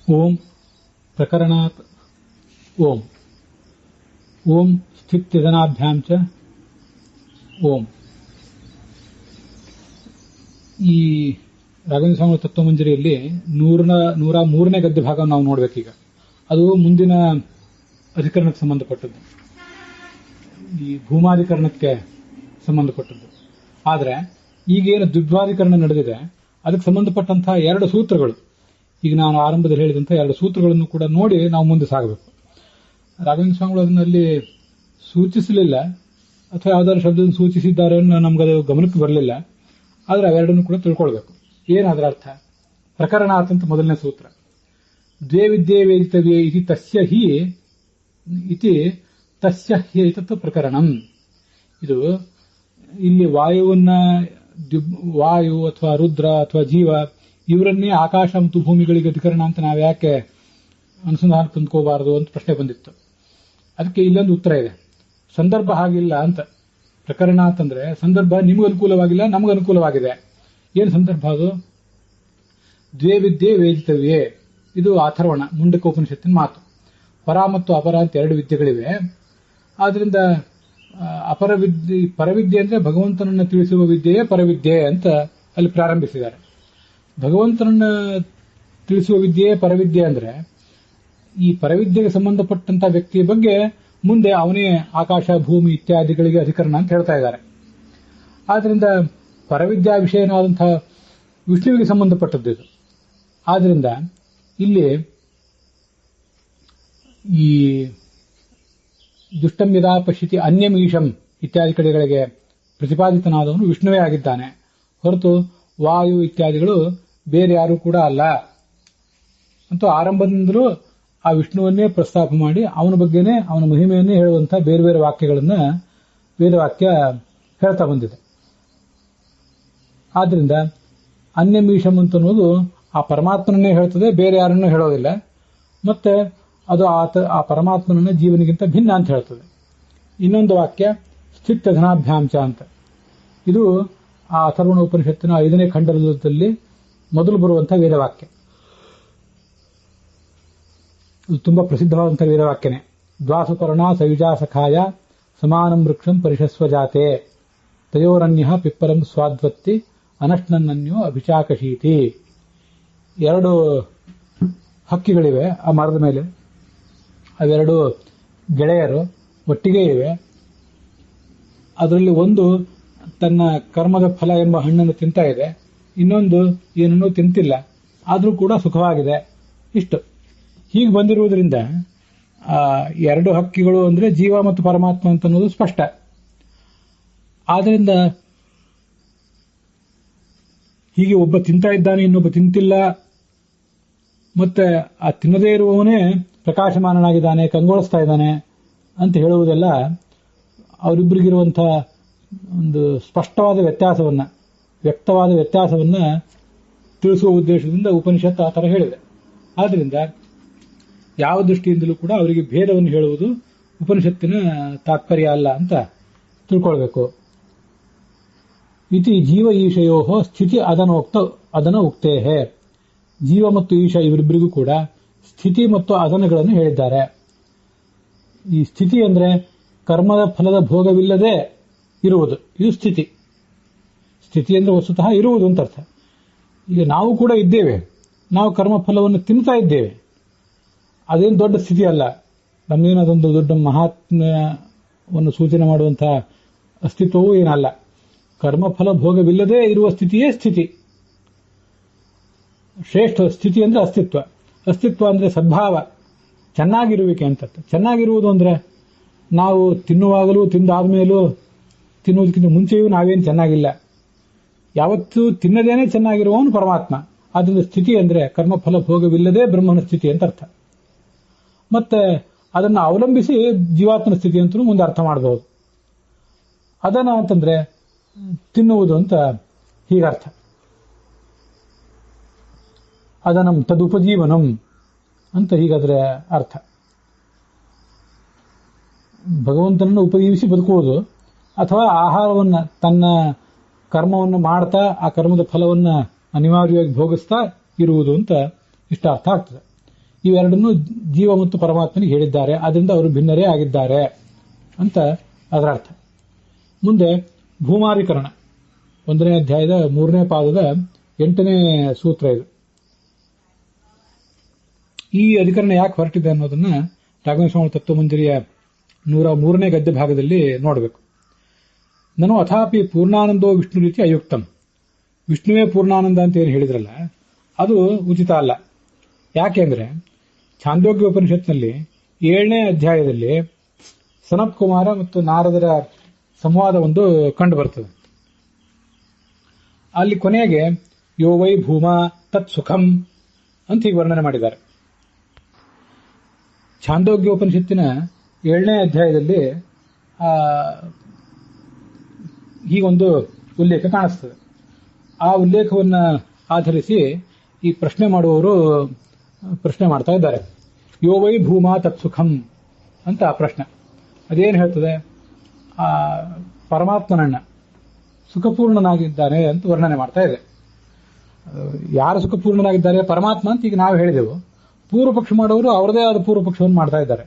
ಓಂ ಪ್ರಕರಣಾತ್ ಓಂ ಓಂ ಸ್ಥಿತ್ಯದನಾಭ್ಯಾಂ ಚ ಓಂ. ಈ ರಾಘವೇಂದ್ರ ಸ್ವಾಮಿ ತತ್ವಮಂಜರಿಯಲ್ಲಿ 103ನೇ ಗದ್ಯ ಭಾಗ ನಾವು ನೋಡ್ಬೇಕೀಗ. ಅದು ಮುಂದಿನ ಅಧಿಕರಣಕ್ಕೆ ಸಂಬಂಧಪಟ್ಟದ್ದು, ಈ ಭೂಮಾಧಿಕರಣಕ್ಕೆ ಸಂಬಂಧಪಟ್ಟದ್ದು. ಆದರೆ ಈಗೇನು ದ್ವಿಧ್ವಾಧಿಕರಣ ನಡೆದಿದೆ ಅದಕ್ಕೆ ಸಂಬಂಧಪಟ್ಟಂತಹ 2 ಸೂತ್ರಗಳು, ಈಗ ನಾನು ಆರಂಭದಲ್ಲಿ ಹೇಳಿದಂತಹ 2 ಸೂತ್ರಗಳನ್ನು ಕೂಡ ನೋಡಿ ನಾವು ಮುಂದೆ ಸಾಗಬೇಕು. ರಾಘವೇಂದ್ರ ಸ್ವಾಮಿಗಳು ಅದನ್ನಲ್ಲಿ ಸೂಚಿಸಲಿಲ್ಲ ಅಥವಾ ಯಾವ್ದಾದ್ರು ಶಬ್ದವನ್ನು ಸೂಚಿಸಿದ್ದಾರೆ ನಮ್ಗದು ಗಮನಕ್ಕೆ ಬರಲಿಲ್ಲ. ಆದರೆ ಅವೆರಡನ್ನು ಕೂಡ ತಿಳ್ಕೊಳ್ಬೇಕು. ಏನಾದ್ರ ಅರ್ಥ? ಪ್ರಕರಣಾತ್ ಅಂತ ಮೊದಲನೇ ಸೂತ್ರ. ದ್ವೇ ವಿದ್ಯೆ ವೇದಿತವ್ಯೇ ಇತಿ ತಸ್ಯ ಹಿ ಇತಿ ತಸ್ಯ ಹಿ ಇತತ್ ಪ್ರಕರಣಂ. ಇದು ಇಲ್ಲಿ ವಾಯು ಅಥವಾ ರುದ್ರ ಅಥವಾ ಜೀವ ಇವರನ್ನೇ ಆಕಾಶ ಮತ್ತು ಭೂಮಿಗಳಿಗೆ ಅಧಿಕರಣ ಅಂತ ನಾವು ಯಾಕೆ ಅನುಸಂಧಾನ ತಂದ್ಕೋಬಾರದು ಅಂತ ಪ್ರಶ್ನೆ ಬಂದಿತ್ತು. ಅದಕ್ಕೆ ಇಲ್ಲೊಂದು ಉತ್ತರ ಇದೆ. ಸಂದರ್ಭ ಹಾಗಿಲ್ಲ ಅಂತ. ಪ್ರಕರಣ ಅಂತಂದ್ರೆ ಸಂದರ್ಭ ನಿಮಗೂ ಅನುಕೂಲವಾಗಿಲ್ಲ, ನಮಗೂ ಅನುಕೂಲವಾಗಿದೆ. ಏನು ಸಂದರ್ಭ ಅದು? ದ್ವೇ ವಿದ್ಯೆ ವೇದಿತವ್ಯೇ, ಇದು ಅಥರ್ವಣ ಮುಂಡಕೋಪನಿಷತ್ತಿನ ಮಾತು. ಪರ ಮತ್ತು ಅಪರ ಅಂತ 2 ವಿದ್ಯೆಗಳಿವೆ. ಆದ್ರಿಂದ ಪರವಿದ್ಯೆ ಅಂದ್ರೆ ಭಗವಂತನನ್ನ ತಿಳಿಸುವ ವಿದ್ಯೆಯೇ ಪರವಿದ್ಯೆ ಅಂತ ಅಲ್ಲಿ ಪ್ರಾರಂಭಿಸಿದ್ದಾರೆ. ಭಗವಂತನನ್ನ ತಿಳಿಸುವ ವಿದ್ಯೆಯೇ ಪರವಿದ್ಯೆ ಅಂದ್ರೆ ಈ ಪರವಿದ್ಯೆಗೆ ಸಂಬಂಧಪಟ್ಟಂತಹ ವ್ಯಕ್ತಿಯ ಬಗ್ಗೆ ಮುಂದೆ ಅವನೇ ಆಕಾಶ ಭೂಮಿ ಇತ್ಯಾದಿಗಳಿಗೆ ಅಧಿಕರಣ ಅಂತ ಹೇಳ್ತಾ ಇದ್ದಾರೆ. ಆದ್ರಿಂದ ಪರವಿದ್ಯಾ ವಿಷಯನಾದಂತಹ ವಿಷ್ಣುವಿಗೆ ಸಂಬಂಧಪಟ್ಟದ್ದು ಇದು. ಆದ್ರಿಂದ ಇಲ್ಲಿ ಈ ದುಷ್ಟಂ ಯದಾ ಪಶ್ಯತಿ ಅನ್ಯಂ ಈಶಂ ಇತ್ಯಾದಿ ಕಡೆಗಳಿಗೆ ಪ್ರತಿಪಾದಿತನಾದವನು ವಿಷ್ಣುವೇ ಆಗಿದ್ದಾನೆ ಹೊರತು ವಾಯು ಇತ್ಯಾದಿಗಳು ಬೇರೆ ಯಾರು ಕೂಡ ಅಲ್ಲ ಅಂತೂ ಆರಂಭದಿಂದಲೂ ಆ ವಿಷ್ಣುವನ್ನೇ ಪ್ರಸ್ತಾಪ ಮಾಡಿ ಅವನ ಬಗ್ಗೆನೇ ಅವನ ಮಹಿಮೆಯನ್ನೇ ಹೇಳುವಂತಹ ಬೇರೆ ಬೇರೆ ವಾಕ್ಯಗಳನ್ನ ವೇದವಾಕ್ಯ ಹೇಳ್ತಾ ಬಂದಿದೆ. ಆದ್ರಿಂದ ಅನ್ಯಮೀಶಂ ಅಂತ ಅನ್ನೋದು ಆ ಪರಮಾತ್ಮನನ್ನೇ ಹೇಳ್ತದೆ, ಬೇರೆ ಯಾರನ್ನೂ ಹೇಳೋದಿಲ್ಲ. ಮತ್ತೆ ಅದು ಆ ಪರಮಾತ್ಮನನ್ನ ಜೀವನಿಗಿಂತ ಭಿನ್ನ ಅಂತ ಹೇಳ್ತದೆ. ಇನ್ನೊಂದು ವಾಕ್ಯ ಸ್ಥಿತ್ಯ ಧನಾಭ್ಯಾಂಚ ಅಂತ. ಇದು ಆ ಅಥರ್ವಣ ಉಪನಿಷತ್ತಿನ 5ನೇ ಖಂಡದಲ್ಲಿ ಮೊದಲು ಬರುವಂತಹ ವೇದವಾಕ್ಯ. ಇದು ತುಂಬಾ ಪ್ರಸಿದ್ಧವಾದಂತಹ ವೇದವಾಕ್ಯನೇ. ದ್ವಾಸುಪರ್ಣ ಸಯುಜಾ ಸಖಾಯ ಸಮಾನಂ ವೃಕ್ಷಂ ಪರಿಷಸ್ವ ಜಾತೆ ತಯೋರನ್ಯ ಪಿಪ್ಪರಂ ಸ್ವಾದ್ವತ್ತಿ ಅನಶ್ನನ್ನನ್ಯೋ ಅಭಿಚಾಕಶೀತಿ. 2 ಹಕ್ಕಿಗಳಿವೆ ಆ ಮರದ ಮೇಲೆ. ಅವೆರಡು ಗೆಳೆಯರು ಒಟ್ಟಿಗೆ ಇವೆ. ಅದರಲ್ಲಿ ಒಂದು ತನ್ನ ಕರ್ಮದ ಫಲ ಎಂಬ ಹಣ್ಣನ್ನು ತಿಂತಾ ಇದೆ, ಇನ್ನೊಂದು ಏನನ್ನೂ ತಿಂತಿಲ್ಲ, ಆದರೂ ಕೂಡ ಸುಖವಾಗಿದೆ. ಇಷ್ಟು ಹೀಗೆ ಬಂದಿರುವುದರಿಂದ 2 ಹಕ್ಕಿಗಳು ಅಂದ್ರೆ ಜೀವ ಮತ್ತು ಪರಮಾತ್ಮ ಅಂತ ಅನ್ನೋದು ಸ್ಪಷ್ಟ. ಆದ್ರಿಂದ ಹೀಗೆ ಒಬ್ಬ ತಿಂತಾ ಇದ್ದಾನೆ, ಇನ್ನೊಬ್ಬ ತಿಂತಿಲ್ಲ, ಮತ್ತೆ ಆ ತಿನ್ನದೇ ಇರುವವನೇ ಪ್ರಕಾಶಮಾನನಾಗಿದ್ದಾನೆ, ಕಂಗೊಳಿಸ್ತಾ ಇದ್ದಾನೆ ಅಂತ ಹೇಳುವುದೆಲ್ಲ ಅವರಿಬ್ಬರಿಗಿರುವಂತಹ ಒಂದು ಸ್ಪಷ್ಟವಾದ ವ್ಯಕ್ತವಾದ ವ್ಯತ್ಯಾಸವನ್ನ ತಿಳಿಸುವ ಉದ್ದೇಶದಿಂದ ಉಪನಿಷತ್ತು ಆ ತರ ಹೇಳಿದೆ. ಆದ್ರಿಂದ ಯಾವ ದೃಷ್ಟಿಯಿಂದಲೂ ಕೂಡ ಅವರಿಗೆ ಭೇದವನ್ನು ಹೇಳುವುದು ಉಪನಿಷತ್ತಿನ ತಾತ್ಪರ್ಯ ಅಲ್ಲ ಅಂತ ತಿಳ್ಕೊಳ್ಬೇಕು. ಇತಿ ಜೀವ ಈಶಯೋ ಸ್ಥಿತಿ ಅದನ ಉಕ್ತೇಹೇ. ಜೀವ ಮತ್ತು ಈಶ ಇವರಿಬ್ಬರಿಗೂ ಕೂಡ ಸ್ಥಿತಿ ಮತ್ತು ಅದನಗಳನ್ನು ಹೇಳಿದ್ದಾರೆ. ಈ ಸ್ಥಿತಿ ಅಂದ್ರೆ ಕರ್ಮದ ಫಲದ ಭೋಗವಿಲ್ಲದೆ ಇರುವುದು, ಇದು ಸ್ಥಿತಿ. ಸ್ಥಿತಿ ಅಂದ್ರೆ ವಸ್ತುತಃ ಇರುವುದು ಅಂತ ಅರ್ಥ. ಈಗ ನಾವು ಕೂಡ ಇದ್ದೇವೆ, ನಾವು ಕರ್ಮ ಫಲವನ್ನು ತಿಂತಾ ಇದ್ದೇವೆ, ಅದೇನು ದೊಡ್ಡ ಸ್ಥಿತಿ ಅಲ್ಲ. ನಮ್ಮೇನು ಅದೊಂದು ದೊಡ್ಡ ಮಹಾತ್ಮ್ಯವನ್ನು ಸೂಚನೆ ಮಾಡುವಂತಹ ಅಸ್ತಿತ್ವವೂ ಏನಲ್ಲ. ಕರ್ಮಫಲ ಭೋಗವಿಲ್ಲದೆ ಇರುವ ಸ್ಥಿತಿಯೇ ಸ್ಥಿತಿ. ಶ್ರೇಷ್ಠ ಸ್ಥಿತಿ ಅಂದ್ರೆ ಅಸ್ತಿತ್ವ ಅಂದ್ರೆ ಸದ್ಭಾವ, ಚೆನ್ನಾಗಿರುವಿಕೆ ಅಂತ. ಚೆನ್ನಾಗಿರುವುದು ಅಂದ್ರೆ ನಾವು ತಿನ್ನುವಾಗಲೂ ತಿಂದಾದ್ಮೇಲೂ ತಿನ್ನುವುದಕ್ಕಿಂತ ಮುಂಚೆಯೂ ನಾವೇನು ಚೆನ್ನಾಗಿಲ್ಲ. ಯಾವತ್ತೂ ತಿನ್ನದೇನೆ ಚೆನ್ನಾಗಿರುವವನು ಪರಮಾತ್ಮ. ಆದ್ರಿಂದ ಸ್ಥಿತಿ ಅಂದ್ರೆ ಕರ್ಮಫಲ ಭೋಗವಿಲ್ಲದೆ ಬ್ರಹ್ಮನ ಸ್ಥಿತಿ ಅಂತ ಅರ್ಥ. ಮತ್ತೆ ಅದನ್ನು ಅವಲಂಬಿಸಿ ಜೀವಾತ್ಮನ ಸ್ಥಿತಿ ಅಂತಲೂ ಮುಂದೆ ಅರ್ಥ ಮಾಡಬಹುದು. ಅದನ್ನ ಅಂತಂದ್ರೆ ತಿನ್ನುವುದು ಅಂತ ಹೀಗರ್ಥ. ಅದನಂ ತದುಪಜೀವನಂ ಅಂತ ಹೀಗಾದ್ರೆ ಅರ್ಥ. ಭಗವಂತನನ್ನು ಉಪಜೀವಿಸಿ ಬದುಕುವುದು ಅಥವಾ ಆಹಾರವನ್ನ ತನ್ನ ಕರ್ಮವನ್ನು ಮಾಡ್ತಾ ಆ ಕರ್ಮದ ಫಲವನ್ನ ಅನಿವಾರ್ಯವಾಗಿ ಭೋಗಿಸ್ತಾ ಇರುವುದು ಅಂತ ಇಷ್ಟ ಅರ್ಥ ಆಗ್ತದೆ. ಇವೆರಡನ್ನು ಜೀವ ಮತ್ತು ಪರಮಾತ್ಮನಿಗೆ ಹೇಳಿದ್ದಾರೆ. ಅದರಿಂದ ಅವರು ಭಿನ್ನರೇ ಆಗಿದ್ದಾರೆ ಅಂತ ಅದರ ಅರ್ಥ. ಮುಂದೆ ಭೂಮಾಧಿಕರಣ 1ನೇ ಅಧ್ಯಾಯದ 3ನೇ ಪಾದದ 8ನೇ ಸೂತ್ರ ಇದು. ಈ ಅಧಿಕರಣ ಯಾಕೆ ಹೊರಟಿದೆ ಅನ್ನೋದನ್ನ ರಾಘವೇಂದ್ರ ಸ್ವಾಮಿ ತತ್ವಮಂಜರಿಯ 103ನೇ ಗದ್ಯ ಭಾಗದಲ್ಲಿ ನೋಡಬೇಕು. ನಾನು ಅಥಾಪಿ ಪೂರ್ಣಾನಂದೋ ವಿಷ್ಣು ರೀತಿ ಅಯುಕ್ತಂ. ವಿಷ್ಣುವೇ ಪೂರ್ಣಾನಂದ ಅಂತ ಏನು ಹೇಳಿದ್ರಲ್ಲ ಅದು ಉಚಿತ ಅಲ್ಲ. ಯಾಕೆಂದ್ರೆ ಛಾಂದೋಗ್ಯ ಉಪನಿಷತ್ನಲ್ಲಿ 7ನೇ ಅಧ್ಯಾಯದಲ್ಲಿ ಸನತ್ ಕುಮಾರ ಮತ್ತು ನಾರದರ ಸಂವಾದ ಒಂದು ಕಂಡು ಬರ್ತದೆ. ಅಲ್ಲಿ ಕೊನೆಗೆ ಯೋ ವೈ ಭೂಮಾ ತತ್ ಸುಖಂ ಅಂತ ಹೀಗೆ ವರ್ಣನೆ ಮಾಡಿದ್ದಾರೆ. ಛಾಂದೋಗ್ಯ ಉಪನಿಷತ್ತಿನ 7ನೇ ಅಧ್ಯಾಯದಲ್ಲಿ ಹೀಗೊಂದು ಉಲ್ಲೇಖ ಕಾಣಿಸ್ತದೆ. ಆ ಉಲ್ಲೇಖವನ್ನ ಆಧರಿಸಿ ಈ ಪ್ರಶ್ನೆ ಮಾಡುವವರು ಪ್ರಶ್ನೆ ಮಾಡ್ತಾ ಇದ್ದಾರೆ. ಯೋ ವೈ ಭೂಮಾ ತತ್ ಸುಖಂ ಅಂತ ಆ ಪ್ರಶ್ನೆ ಅದೇನು ಹೇಳ್ತದೆ? ಆ ಪರಮಾತ್ಮನನ್ನ ಸುಖಪೂರ್ಣನಾಗಿದ್ದಾನೆ ಅಂತ ವರ್ಣನೆ ಮಾಡ್ತಾ ಇದೆ. ಯಾರು ಸುಖಪೂರ್ಣನಾಗಿದ್ದಾರೆ? ಪರಮಾತ್ಮ ಅಂತ ಈಗ ನಾವು ಹೇಳಿದೆವು. ಪೂರ್ವ ಪಕ್ಷ ಮಾಡೋರು ಅವರದೇ ಆದ ಪೂರ್ವ ಪಕ್ಷವನ್ನು ಮಾಡ್ತಾ ಇದ್ದಾರೆ.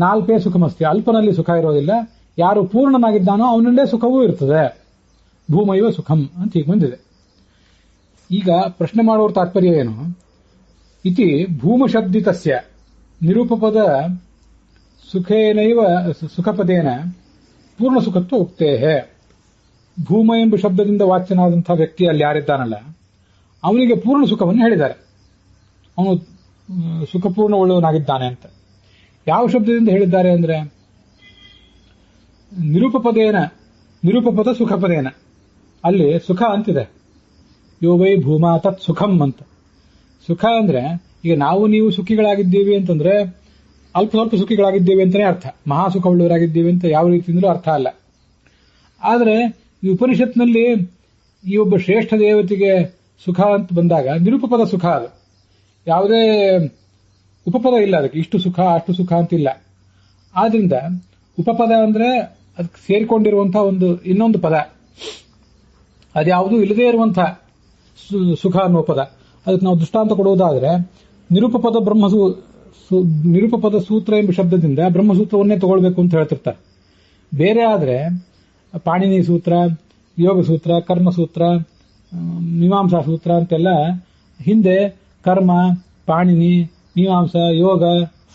4 ಸುಖಮಸ್ತಿ, ಅಲ್ಪನಲ್ಲಿ ಸುಖ ಇರೋದಿಲ್ಲ, ಯಾರು ಪೂರ್ಣನಾಗಿದ್ದಾನೋ ಅವನಲ್ಲೇ ಸುಖವೂ ಇರ್ತದೆ, ಭೂಮೈವ ಸುಖಂ ಅಂತ ಹೀಗೆ ಬಂದಿದೆ. ಈಗ ಪ್ರಶ್ನೆ ಮಾಡುವ ತಾತ್ಪರ್ಯ ಏನು? ಇತಿ ಭೂಮಶಬ್ದಿತಸ್ಯ ನಿರೂಪಪದ ಸುಖೇನೈವ ಸುಖಪದೇನ ಪೂರ್ಣ ಸುಖತ್ವ ಉಕ್ತೇಹೇ. ಭೂಮ ಎಂಬ ಶಬ್ದದಿಂದ ವಾಚ್ಯನಾದಂತಹ ವ್ಯಕ್ತಿ ಅಲ್ಲಿ ಯಾರಿದ್ದಾನಲ್ಲ ಅವನಿಗೆ ಪೂರ್ಣ ಸುಖವನ್ನು ಹೇಳಿದ್ದಾರೆ. ಅವನು ಸುಖಪೂರ್ಣ ಉಳ್ಳವನಾಗಿದ್ದಾನೆ ಅಂತ. ಯಾವ ಶಬ್ದದಿಂದ ಹೇಳಿದ್ದಾರೆ ಅಂದ್ರೆ ನಿರೂಪಪದ ಸುಖಪದೇನ. ಅಲ್ಲಿ ಸುಖ ಅಂತಿದೆ. ಯೋ ವೈ ಭೂಮಾ ತತ್ ಸುಖಂ ಅಂತ. ಸುಖ ಅಂದ್ರೆ ಈಗ ನಾವು ನೀವು ಸುಖಿಗಳಾಗಿದ್ದೀವಿ ಅಂತಂದ್ರೆ ಅಲ್ಪ ಸ್ವಲ್ಪ ಸುಖಿಗಳಾಗಿದ್ದೀವಿ ಅಂತಾನೆ ಅರ್ಥ. ಮಹಾಸುಖ ಉಳ್ಳವರಾಗಿದ್ದೀವಿ ಅಂತ ಯಾವ ರೀತಿಯಿಂದಲೂ ಅರ್ಥ ಅಲ್ಲ. ಆದರೆ ಈ ಉಪನಿಷತ್ನಲ್ಲಿ ಈ ಒಬ್ಬ ಶ್ರೇಷ್ಠ ದೇವತೆಗೆ ಸುಖ ಅಂತ ಬಂದಾಗ ನಿರೂಪಪದ ಸುಖ ಅದು. ಯಾವುದೇ ಉಪಪದ ಇಲ್ಲ ಅದಕ್ಕೆ, ಇಷ್ಟು ಸುಖ ಅಷ್ಟು ಸುಖ ಅಂತಿಲ್ಲ. ಆದ್ರಿಂದ ಉಪಪದ ಅಂದ್ರೆ ಅದಕ್ಕೆ ಸೇರಿಕೊಂಡಿರುವಂತಹ ಇನ್ನೊಂದು ಪದ, ಅದ್ಯಾವುದೂ ಇಲ್ಲದೇ ಇರುವಂತಹ ಸುಖ ಅನ್ನುವ ಪದ. ಅದಕ್ಕೆ ನಾವು ದೃಷ್ಟಾಂತ ಕೊಡುವುದಾದ್ರೆ ನಿರೂಪಪದ ಸೂತ್ರ ಎಂಬ ಶಬ್ದದಿಂದ ಬ್ರಹ್ಮಸೂತ್ರವನ್ನೇ ತಗೊಳ್ಬೇಕು ಅಂತ ಹೇಳ್ತಿರ್ತಾರೆ. ಬೇರೆ ಆದ್ರೆ ಪಾಣಿನಿ ಸೂತ್ರ, ಯೋಗ ಸೂತ್ರ, ಕರ್ಮಸೂತ್ರ, ಮೀಮಾಂಸಾ ಸೂತ್ರ ಅಂತೆಲ್ಲ ಹಿಂದೆ ಕರ್ಮ, ಪಾಣಿನಿ, ಮೀಮಾಂಸ, ಯೋಗ,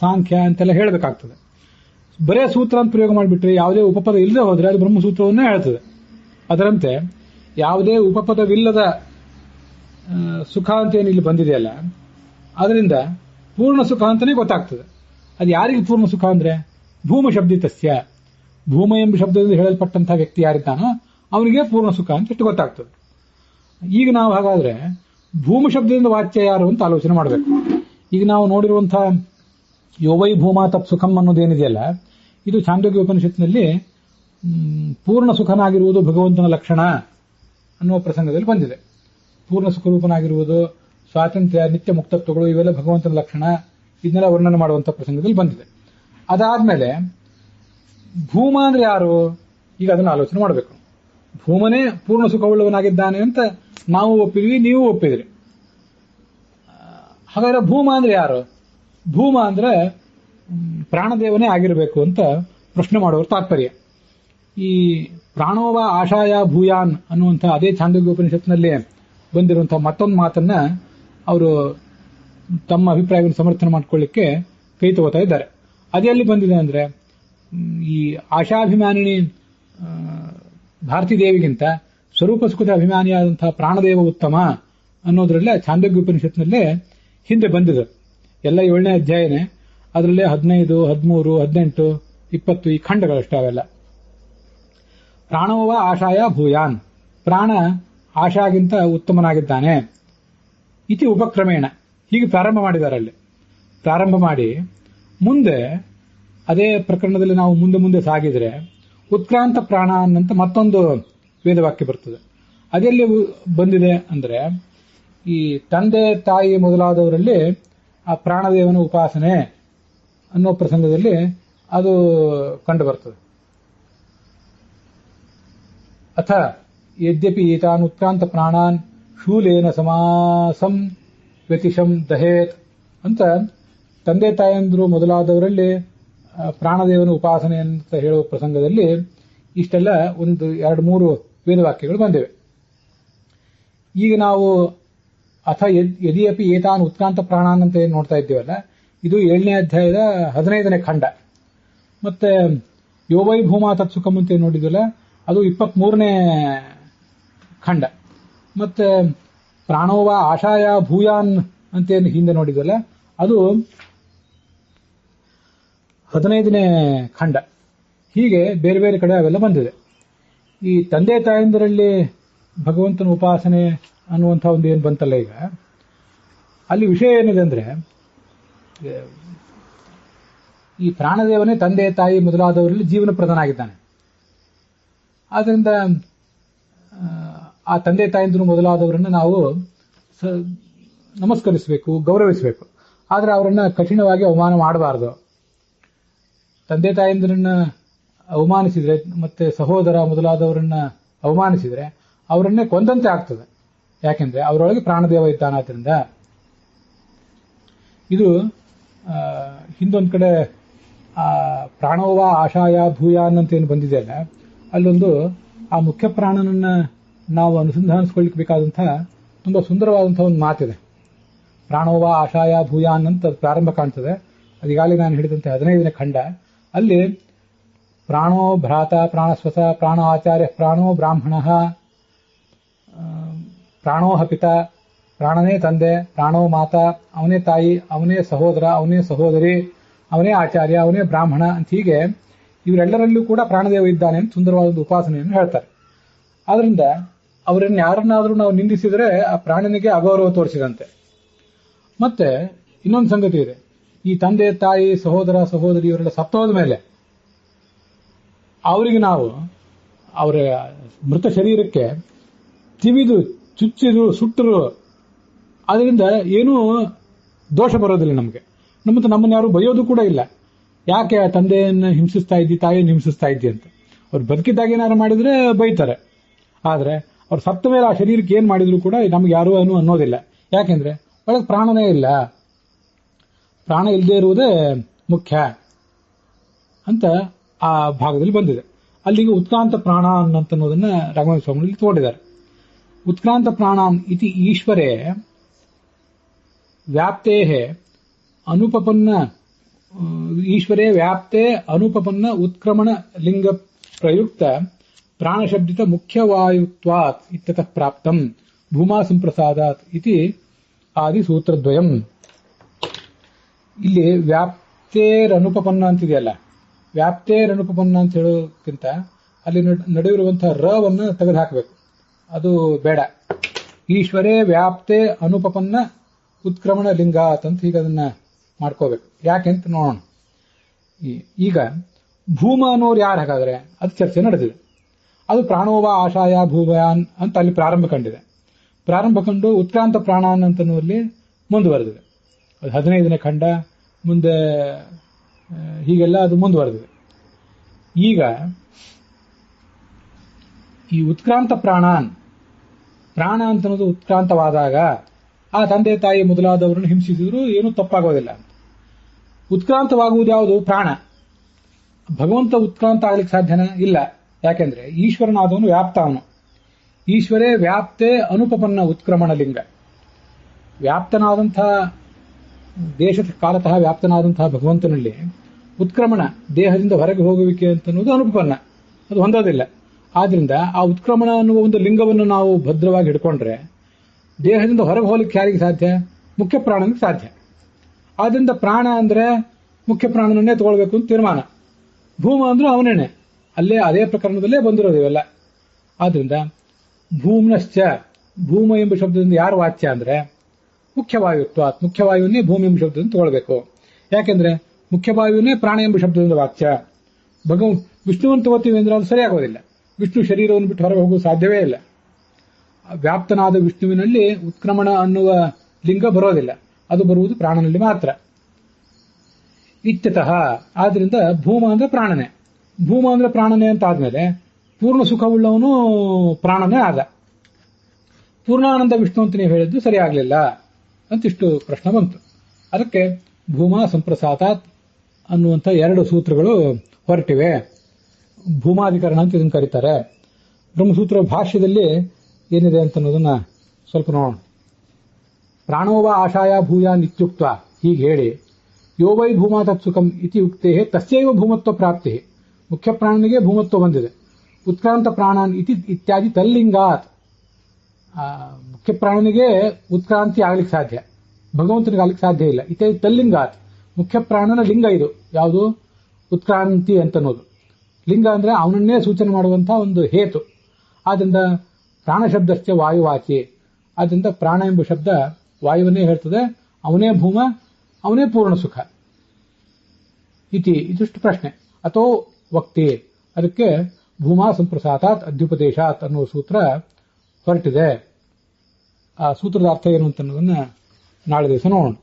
ಸಾಂಖ್ಯ ಅಂತೆಲ್ಲ ಹೇಳಬೇಕಾಗ್ತದೆ. ಬರೇ ಸೂತ್ರ ಅಂತ ಪ್ರಯೋಗ ಮಾಡಿಬಿಟ್ರೆ ಯಾವುದೇ ಉಪಪದ ಇಲ್ಲದೆ ಹೋದ್ರೆ ಅದು ಬ್ರಹ್ಮಸೂತ್ರವನ್ನೇ ಹೇಳ್ತದೆ. ಅದರಂತೆ ಯಾವುದೇ ಉಪಪದವಿಲ್ಲದ ಸುಖ ಅಂತ ಏನು ಇಲ್ಲಿ ಬಂದಿದೆಯಲ್ಲ ಅದರಿಂದ ಪೂರ್ಣ ಸುಖ ಅಂತಾನೆ ಗೊತ್ತಾಗ್ತದೆ. ಅದು ಯಾರಿಗೆ ಪೂರ್ಣ ಸುಖ ಅಂದ್ರೆ ಭೂಮ ಶಬ್ದಿತಸ್ಯ. ಭೂಮ ಎಂಬ ಶಬ್ದದಿಂದ ಹೇಳಲ್ಪಟ್ಟಂತಹ ವ್ಯಕ್ತಿ ಯಾರಿದ್ದಾನೋ ಅವನಿಗೆ ಪೂರ್ಣ ಸುಖ ಅಂತ ಇಷ್ಟು ಗೊತ್ತಾಗ್ತದೆ. ಈಗ ನಾವು ಹಾಗಾದ್ರೆ ಭೂಮ ಶಬ್ದದಿಂದ ವಾಚ್ಯ ಯಾರು ಅಂತ ಆಲೋಚನೆ ಮಾಡಬೇಕು. ಈಗ ನಾವು ನೋಡಿರುವಂತಹ ಯೋ ವೈ ಭೂಮಾ ತತ್ ಸುಖಂ ಅನ್ನೋದೇನಿದೆಯಲ್ಲ ಇದು ಛಾಂದೋಗ್ಯ ಉಪನಿಷತ್ನಲ್ಲಿ ಪೂರ್ಣ ಸುಖನಾಗಿರುವುದು ಭಗವಂತನ ಲಕ್ಷಣ ಅನ್ನುವ ಪ್ರಸಂಗದಲ್ಲಿ ಬಂದಿದೆ. ಪೂರ್ಣ ಸುಖರೂಪನಾಗಿರುವುದು, ಸ್ವಾತಂತ್ರ್ಯ, ನಿತ್ಯ ಮುಕ್ತತ್ವಗಳು ಇವೆಲ್ಲ ಭಗವಂತನ ಲಕ್ಷಣ, ಇದನ್ನೆಲ್ಲ ವರ್ಣನೆ ಮಾಡುವಂತಹ ಪ್ರಸಂಗದಲ್ಲಿ ಬಂದಿದೆ. ಅದಾದ್ಮೇಲೆ ಭೂಮ ಅಂದ್ರೆ ಯಾರು? ಈಗ ಅದನ್ನು ಆಲೋಚನೆ ಮಾಡಬೇಕು. ಭೂಮನೇ ಪೂರ್ಣ ಸುಖವುಳ್ಳವನಾಗಿದ್ದಾನೆ ಅಂತ ನಾವು ಒಪ್ಪಿದ್ವಿ, ನೀವು ಒಪ್ಪಿದ್ರಿ. ಹಾಗಾದ್ರೆ ಭೂಮ ಅಂದ್ರೆ ಯಾರು? ಭೂಮ ಅಂದ್ರೆ ಪ್ರಾಣದೇವನೇ ಆಗಿರಬೇಕು ಅಂತ ಪ್ರಶ್ನೆ ಮಾಡುವ ತಾತ್ಪರ್ಯ. ಈ ಪ್ರಾಣೋವ ಆಶಾಯ ಭೂಯಾನ್ ಅನ್ನುವಂಥ ಅದೇ ಛಾಂದೋಗ್ಯ ಉಪನಿಷತ್ನಲ್ಲಿ ಬಂದಿರುವಂತಹ ಮತ್ತೊಂದು ಮಾತನ್ನ ಅವರು ತಮ್ಮ ಅಭಿಪ್ರಾಯವನ್ನು ಸಮರ್ಥನೆ ಮಾಡಿಕೊಳ್ಳಿಕ್ಕೆ ಕೈ ತಗೋತಾ ಇದ್ದಾರೆ. ಅದೆಲ್ಲಿ ಬಂದಿದೆ ಅಂದ್ರೆ ಈ ಆಶಾಭಿಮಾನಿನಿ ಭಾರತೀ ದೇವಿಗಿಂತ ಸ್ವರೂಪ ಸುಖದ ಅಭಿಮಾನಿಯಾದಂತಹ ಪ್ರಾಣದೇವ ಉತ್ತಮ ಅನ್ನೋದ್ರಲ್ಲೇ ಛಾಂದೋಗ್ಯ ಉಪನಿಷತ್ನಲ್ಲೇ ಹಿಂದೆ ಬಂದಿದೆ. ಎಲ್ಲ 7ನೇ ಅಧ್ಯಾಯನೇ. ಅದರಲ್ಲೇ 15, 13, 18, 20 ಈ ಖಂಡಗಳಷ್ಟೇ ಅವೆಲ್ಲ. ಪ್ರಾಣೋವ ಆಶಾಯ ಭೂಯಾನ್. ಪ್ರಾಣ ಆಶಾಗಿಂತ ಉತ್ತಮನಾಗಿದ್ದಾನೆ. ಇತಿ ಉಪಕ್ರಮೇಣ ಹೀಗೆ ಪ್ರಾರಂಭ ಮಾಡಿದ್ದಾರೆ. ಅಲ್ಲಿ ಪ್ರಾರಂಭ ಮಾಡಿ ಮುಂದೆ ಅದೇ ಪ್ರಕರಣದಲ್ಲಿ ನಾವು ಮುಂದೆ ಸಾಗಿದ್ರೆ ಉತ್ಕ್ರಾಂತ ಪ್ರಾಣ ಅನ್ನಂತ ಮತ್ತೊಂದು ವೇದವಾಕ್ಯ ಬರ್ತದೆ. ಅದೆಲ್ಲಿ ಬಂದಿದೆ ಅಂದ್ರೆ ಈ ತಂದೆ ತಾಯಿ ಮೊದಲಾದವರಲ್ಲಿ ಆ ಪ್ರಾಣದೇವನ ಉಪಾಸನೆ ಅನ್ನೋ ಪ್ರಸಂಗದಲ್ಲಿ ಅದು ಕಂಡು ಬರ್ತದೆ. ಅಥ ಯದ್ಯಪಿ ಏತಾನ್ ಉತ್ಕ್ರಾಂತ ಪ್ರಾಣಾನ್ ಶೂಲೇನ ಸಮಾಸಂ ವ್ಯತಿಶಂ ದಹೇತ್ ಅಂತ ತಂದೆ ತಾಯಂದ್ರು ಮೊದಲಾದವರಲ್ಲಿ ಪ್ರಾಣದೇವನ ಉಪಾಸನೆ ಅಂತ ಹೇಳುವ ಪ್ರಸಂಗದಲ್ಲಿ ಇಷ್ಟೆಲ್ಲ ಒಂದು 2-3 ವೇದವಾಕ್ಯಗಳು ಬಂದಿವೆ. ಈಗ ನಾವು ಅಥ ಯದಿಯಪಿ ಏತಾನ್ ಉತ್ಕ್ರಾಂತ ಪ್ರಾಣಾನ್ ಅಂತ ಏನು ನೋಡ್ತಾ ಇದ್ದೀವಲ್ಲ, ಇದು 7ನೇ ಅಧ್ಯಾಯದ 15ನೇ ಖಂಡ. ಮತ್ತೆ ಯೋವೈ ಭೂಮಾ ತತ್ಸುಖಂ ಅಂತ ನೋಡಿದ್ವಲ್ಲ, ಅದು 23ನೇ ಖಂಡ. ಮತ್ತೆ ಪ್ರಾಣೋವ ಆಶಾಯ ಭೂಯಾನ್ ಅಂತ ಹಿಂದೆ ನೋಡಿದ್ವಲ್ಲ, ಅದು 15ನೇ ಖಂಡ. ಹೀಗೆ ಬೇರೆ ಬೇರೆ ಕಡೆ ಅವೆಲ್ಲ ಬಂದಿದೆ. ಈ ತಂದೆ ತಾಯಂದರಲ್ಲಿ ಭಗವಂತನ ಉಪಾಸನೆ ಅನ್ನುವಂಥ ಒಂದು ಏನು ಬಂತಲ್ಲ, ಈಗ ಅಲ್ಲಿ ವಿಷಯ ಏನಿದೆ ಅಂದ್ರೆ, ಈ ಪ್ರಾಣದೇವನೇ ತಂದೆ ತಾಯಿ ಮೊದಲಾದವರಲ್ಲಿ ಜೀವನ ಪ್ರಧಾನಾಗಿದ್ದಾನೆ. ಆದ್ದರಿಂದ ಆ ತಂದೆ ತಾಯಂದ್ರು ಮೊದಲಾದವರನ್ನು ನಾವು ನಮಸ್ಕರಿಸಬೇಕು, ಗೌರವಿಸಬೇಕು. ಆದರೆ ಅವರನ್ನ ಕಠಿಣವಾಗಿ ಅವಮಾನ ಮಾಡಬಾರದು. ತಂದೆ ತಾಯಂದ್ರನ್ನ ಅವಮಾನಿಸಿದ್ರೆ ಮತ್ತೆ ಸಹೋದರ ಮೊದಲಾದವರನ್ನ ಅವಮಾನಿಸಿದ್ರೆ ಅವರನ್ನೇ ಕೊಂದಂತೆ ಆಗ್ತದೆ. ಯಾಕೆಂದ್ರೆ ಅವರೊಳಗೆ ಪ್ರಾಣದೇವ ಇದ್ದಾನಾದ್ರಿಂದ. ಇದು ಹಿಂದೊಂದು ಕಡೆ ಪ್ರಾಣೋವ ಆಶಾಯ ಭೂಯಾನ್ ಅಂತ ಏನು ಬಂದಿದೆಯಲ್ಲ, ಅಲ್ಲೊಂದು ಆ ಮುಖ್ಯ ಪ್ರಾಣನನ್ನ ನಾವು ಅನುಸಂಧಾನಿಸ್ಕೊಳ್ಳಿಕ್ಕೆ ಬೇಕಾದಂತಹ ತುಂಬಾ ಸುಂದರವಾದಂತಹ ಒಂದು ಮಾತಿದೆ. ಪ್ರಾಣೋವ ಆಶಾಯ ಭೂಯಾನ್ ಅಂತ ಪ್ರಾರಂಭ ಕಾಣ್ತದೆ. ಅದೀಗಾಗಲೇ ನಾನು ಹೇಳಿದಂತೆ 15ನೇ ಖಂಡ. ಅಲ್ಲಿ ಪ್ರಾಣೋ ಭ್ರಾತ ಪ್ರಾಣಸ್ವಸ ಪ್ರಾಣ ಆಚಾರ್ಯ ಪ್ರಾಣೋ ಬ್ರಾಹ್ಮಣ ಪ್ರಾಣೋಹ ಪಿತ, ಪ್ರಾಣನೇ ತಂದೆ, ಪ್ರಾಣೋ ಮಾತಾ, ಅವನೇ ತಾಯಿ, ಅವನೇ ಸಹೋದರ, ಅವನೇ ಸಹೋದರಿ, ಅವನೇ ಆಚಾರ್ಯ, ಅವನೇ ಬ್ರಾಹ್ಮಣ ಅಂತ ಹೀಗೆ ಇವರೆಲ್ಲರಲ್ಲೂ ಕೂಡ ಪ್ರಾಣದೇವ ಇದ್ದಾನೆ ಅಂತ ಸುಂದರವಾದ ಉಪಾಸನೆಯನ್ನು ಹೇಳ್ತಾರೆ. ಆದ್ರಿಂದ ಅವರನ್ನು ಯಾರನ್ನಾದ್ರೂ ನಾವು ನಿಂದಿಸಿದರೆ ಆ ಪ್ರಾಣನಿಗೆ ಅಗೌರವ ತೋರಿಸಿದಂತೆ. ಮತ್ತೆ ಇನ್ನೊಂದು ಸಂಗತಿ ಇದೆ. ಈ ತಂದೆ ತಾಯಿ ಸಹೋದರ ಸಹೋದರಿ ಇವರೆಲ್ಲ ಸತ್ತೋದ ಮೇಲೆ ಅವರಿಗೆ ನಾವು ಅವರ ಮೃತ ಶರೀರಕ್ಕೆ ತಿವಿದು ಚುಚ್ಚಿದ್ರು ಸುಟ್ಟರು, ಅದರಿಂದ ಏನೂ ದೋಷ ಬರೋದಿಲ್ಲ ನಮಗೆ. ನಮ್ಮನ್ನು ಯಾರು ಬೈಯೋದು ಕೂಡ ಇಲ್ಲ. ಯಾಕೆ ಆ ತಂದೆಯನ್ನು ಹಿಂಸಿಸ್ತಾ ಇದ್ದಿ, ತಾಯಿಯನ್ನು ಹಿಂಸಿಸ್ತಾ ಇದ್ದಿ ಅಂತ. ಅವ್ರು ಬದುಕಿದ್ದಾಗ ಏನಾರು ಮಾಡಿದ್ರೆ ಬೈತಾರೆ. ಆದ್ರೆ ಅವ್ರು ಸತ್ತ ಮೇಲೆ ಆ ಶರೀರಕ್ಕೆ ಏನ್ ಮಾಡಿದ್ರು ಕೂಡ ನಮ್ಗೆ ಯಾರು ಏನು ಅನ್ನೋದಿಲ್ಲ. ಯಾಕೆಂದ್ರೆ ಒಳಗೆ ಪ್ರಾಣನೇ ಇಲ್ಲ. ಪ್ರಾಣ ಇಲ್ಲದೆ ಇರುವುದೇ ಮುಖ್ಯ ಅಂತ ಆ ಭಾಗದಲ್ಲಿ ಬಂದಿದೆ. ಅಲ್ಲಿಗೆ ಉತ್ಕ್ರಾಂತ ಪ್ರಾಣ ಅನ್ನೋದನ್ನ ರಾಘವೇಂದ್ರ ಸ್ವಾಮಿಗಳಲ್ಲಿ ತೋಡಿದ್ದಾರೆ. ಉತ್ಕ್ರಾಂತ ಪ್ರಾಣಾನ್ ಇತಿ ಈಶ್ವರೇ ವ್ಯಾಪ್ತೇ ಅನುಪಪನ್ನ ಈಶ್ವರೇ ವ್ಯಾಪ್ತೆ ಅನುಪಪನ್ನ ಉತ್ಕ್ರಮಣ ಲಿಂಗ ಪ್ರಯುಕ್ತ ಪ್ರಾಣಶಬ್ದಿತ ಮುಖ್ಯವಾಯುತ್ವಾತ್ ಇತ್ಯತಃ ಪ್ರಾಪ್ತಂ ಭೂಮಾ ಸಂಪ್ರಸಾದಾತ್ ಇತಿ ಆದಿ ಸೂತ್ರದ್ವಯಂ. ಇಲ್ಲಿ ವ್ಯಾಪ್ತೇರನುಪಪನ್ನ ಅಂತಿದೆಯಲ್ಲ, ವ್ಯಾಪ್ತೇರನುಪಪನ್ನ ಅಂತ ಹೇಳೋಕ್ಕಿಂತ ಅಲ್ಲಿ ನಡೆಯಿರುವಂತಹ ರವನ್ನು ತೆಗೆದು ಹಾಕಬೇಕು. ಅದು ಬೇಡ. ಈಶ್ವರೇ ವ್ಯಾಪ್ತೆ ಅನುಪಪನ್ನ ಉತ್ಕ್ರಮಣ ಲಿಂಗಾತ್ ಅಂತ ಹೀಗೆ ಅದನ್ನ ಮಾಡ್ಕೋಬೇಕು. ಯಾಕೆಂತ ನೋಡೋಣ. ಈಗ ಭೂಮ ಅನ್ನೋರು ಯಾರು ಹಾಗಾದ್ರೆ ಅದು ಚರ್ಚೆ ನಡೆದಿದೆ. ಅದು ಪ್ರಾಣೋವ ಆಶಾಯ ಭೂಮಯಾನ್ ಅಂತ ಅಲ್ಲಿ ಪ್ರಾರಂಭ ಕಂಡಿದೆ. ಪ್ರಾರಂಭ ಕಂಡು ಉತ್ಕ್ರಾಂತ ಪ್ರಾಣಾನ್ ಅಂತನಲ್ಲಿ ಮುಂದುವರೆದಿದೆ. ಅದು 15ನೇ ಖಂಡ. ಮುಂದೆ ಹೀಗೆಲ್ಲ ಅದು ಮುಂದುವರೆದಿದೆ. ಈಗ ಈ ಉತ್ಕ್ರಾಂತ ಪ್ರಾಣಾನ್, ಪ್ರಾಣ ಅಂತನ್ನೋದು ಉತ್ಕ್ರಾಂತವಾದಾಗ ಆ ತಂದೆ ತಾಯಿ ಮೊದಲಾದವರನ್ನು ಹಿಂಸಿಸಿದ್ರು ಏನೂ ತಪ್ಪಾಗೋದಿಲ್ಲ. ಉತ್ಕ್ರಾಂತವಾಗುವುದು ಯಾವುದು? ಪ್ರಾಣ. ಭಗವಂತ ಉತ್ಕ್ರಾಂತ ಆಗ್ಲಿಕ್ಕೆ ಸಾಧ್ಯನಾ? ಇಲ್ಲ. ಯಾಕೆಂದ್ರೆ ಈಶ್ವರನಾದವನು ವ್ಯಾಪ್ತ. ಅವನು ಈಶ್ವರೇ ವ್ಯಾಪ್ತೆ ಅನುಪಪನ್ನ ಉತ್ಕ್ರಮಣ ಲಿಂಗ. ವ್ಯಾಪ್ತನಾದಂತಹ ದೇಶದ ಕಾಲತಃ ವ್ಯಾಪ್ತನಾದಂತಹ ಭಗವಂತನಲ್ಲಿ ಉತ್ಕ್ರಮಣ, ದೇಹದಿಂದ ಹೊರಗೆ ಹೋಗುವಿಕೆ ಅಂತನ್ನುವುದು ಅನುಪಪನ್ನ, ಅದು ಹೊಂದೋದಿಲ್ಲ. ಆದ್ರಿಂದ ಆ ಉತ್ಕ್ರಮಣ ಅನ್ನುವ ಒಂದು ಲಿಂಗವನ್ನು ನಾವು ಭದ್ರವಾಗಿ ಹಿಡ್ಕೊಂಡ್ರೆ ದೇಹದಿಂದ ಹೊರಗೆ ಹೋಗ್ಲಿಕ್ಕೆ ಯಾರಿಗೆ ಸಾಧ್ಯ? ಮುಖ್ಯ ಪ್ರಾಣನಿಗೆ ಸಾಧ್ಯ. ಆದ್ರಿಂದ ಪ್ರಾಣ ಅಂದ್ರೆ ಮುಖ್ಯ ಪ್ರಾಣನನ್ನೇ ತಗೊಳ್ಬೇಕು ಅಂತ ತೀರ್ಮಾನ. ಭೂಮ ಅಂದ್ರೂ ಅವನೇನೆ. ಅಲ್ಲೇ ಅದೇ ಪ್ರಕರಣದಲ್ಲೇ ಬಂದಿರೋದು ಇವೆಲ್ಲ. ಆದ್ರಿಂದ ಭೂಮ್ನಶ್ಚ, ಭೂಮ ಎಂಬ ಶಬ್ದದಿಂದ ಯಾರು ವಾಚ್ಯ ಅಂದ್ರೆ ಮುಖ್ಯವಾಯುತ್ವ, ಮುಖ್ಯವಾಯುವನ್ನೇ ಭೂಮಿ ಎಂಬ ಶಬ್ದದಿಂದ ತಗೊಳ್ಬೇಕು. ಯಾಕೆಂದ್ರೆ ಮುಖ್ಯವಾಯುವನ್ನೇ ಪ್ರಾಣ ಎಂಬ ಶಬ್ದದಿಂದ ವಾಚ್ಯ. ವಿಷ್ಣುವನ್ನು ತಗೋತೀವಿ ಅಂದ್ರೆ ಅದು ಸರಿಯಾಗೋದಿಲ್ಲ. ವಿಷ್ಣು ಶರೀರವನ್ನು ಬಿಟ್ಟು ಹೊರಗೆ ಹೋಗುವ ಸಾಧ್ಯವೇ ಇಲ್ಲ. ವ್ಯಾಪ್ತನಾದ ವಿಷ್ಣುವಿನಲ್ಲಿ ಉತ್ಕ್ರಮಣ ಅನ್ನುವ ಲಿಂಗ ಬರೋದಿಲ್ಲ. ಅದು ಬರುವುದು ಪ್ರಾಣನಲ್ಲಿ ಮಾತ್ರ. ಇತ್ಯತಃ, ಆದ್ರಿಂದ ಭೂಮ ಅಂದ್ರೆ ಪ್ರಾಣನೇ. ಭೂಮ ಅಂದ್ರೆ ಪ್ರಾಣನೇ ಅಂತ ಆದ್ಮೇಲೆ ಪೂರ್ಣ ಸುಖವುಳ್ಳವನು ಪ್ರಾಣನೇ ಆದ. ಪೂರ್ಣಾನಂದ ವಿಷ್ಣು ಅಂತ ನೀವು ಹೇಳಿದ್ದು ಸರಿಯಾಗಲಿಲ್ಲ ಅಂತಿಷ್ಟು ಪ್ರಶ್ನೆ ಬಂತು. ಅದಕ್ಕೆ ಭೂಮಾ ಸಂಪ್ರಸಾತಾತ್ ಅನ್ನುವಂಥ 2 ಸೂತ್ರಗಳು ಹೊರಟಿವೆ. ಭೂಮಾಧಿಕರಣ ಅಂತ ಇದನ್ನು ಕರೀತಾರೆ. ಬ್ರಹ್ಮಸೂತ್ರ ಭಾಷ್ಯದಲ್ಲಿ ಏನಿದೆ ಅಂತ ಅನ್ನೋದನ್ನ ಸ್ವಲ್ಪ ನೋಡೋಣ. ಪ್ರಾಣೋವ ಆಶಾಯ ಭೂಯ ನಿತ್ಯುಕ್ತ ಹೀಗೆ ಹೇಳಿ, ಯೋ ವೈ ಭೂಮಾ ತತ್ಸುಖಂ ಇತಿ ಉಕ್ತೇ ತಸ್ಯೈವ ಭೂಮತ್ವ ಪ್ರಾಪ್ತಿ. ಮುಖ್ಯ ಪ್ರಾಣನಿಗೆ ಭೂಮತ್ವ ಬಂದಿದೆ. ಉತ್ಕ್ರಾಂತ ಪ್ರಾಣಾನ್ ಇತಿ ಇತ್ಯಾದಿ ತಲ್ಲಿಂಗಾತ್. ಮುಖ್ಯ ಪ್ರಾಣನಿಗೆ ಉತ್ಕ್ರಾಂತಿ ಆಗ್ಲಿಕ್ಕೆ ಸಾಧ್ಯ, ಭಗವಂತನಿಗೆ ಆಗ್ಲಿಕ್ಕೆ ಸಾಧ್ಯ ಇಲ್ಲ. ಇತ್ಯಾದಿ ತಲ್ಲಿಂಗಾತ್. ಮುಖ್ಯ ಪ್ರಾಣನ ಲಿಂಗ ಇದು ಯಾವುದು? ಉತ್ಕ್ರಾಂತಿ ಅಂತನ್ನೋದು. ಲಿಂಗ ಅಂದ್ರೆ ಅವನನ್ನೇ ಸೂಚನೆ ಮಾಡುವಂತಹ ಒಂದು ಹೇತು. ಆದ್ರಿಂದ ಪ್ರಾಣ ಶಬ್ದಕ್ಕೆ ವಾಯುವಾಚಿ. ಆದ್ರಿಂದ ಪ್ರಾಣ ಎಂಬ ಶಬ್ದ ವಾಯುವನ್ನೇ ಹೇಳ್ತದೆ. ಅವನೇ ಭೂಮ, ಅವನೇ ಪೂರ್ಣ ಸುಖ. ಇದಿಷ್ಟು ಪ್ರಶ್ನೆ. ಅಥೋ ವಕ್ತಿ, ಅದಕ್ಕೆ ಭೂಮಾ ಸಂಪ್ರಸಾತಾತ್ ಅಧ್ಯುಪದೇಶಾತ್ ಅನ್ನುವ ಸೂತ್ರ ಹೊರಟಿದೆ. ಆ ಸೂತ್ರದ ಅರ್ಥ ಏನು ಅಂತ ಅನ್ನೋದನ್ನ ನಾಳೆ ದಿವಸ ನೋಡೋಣ.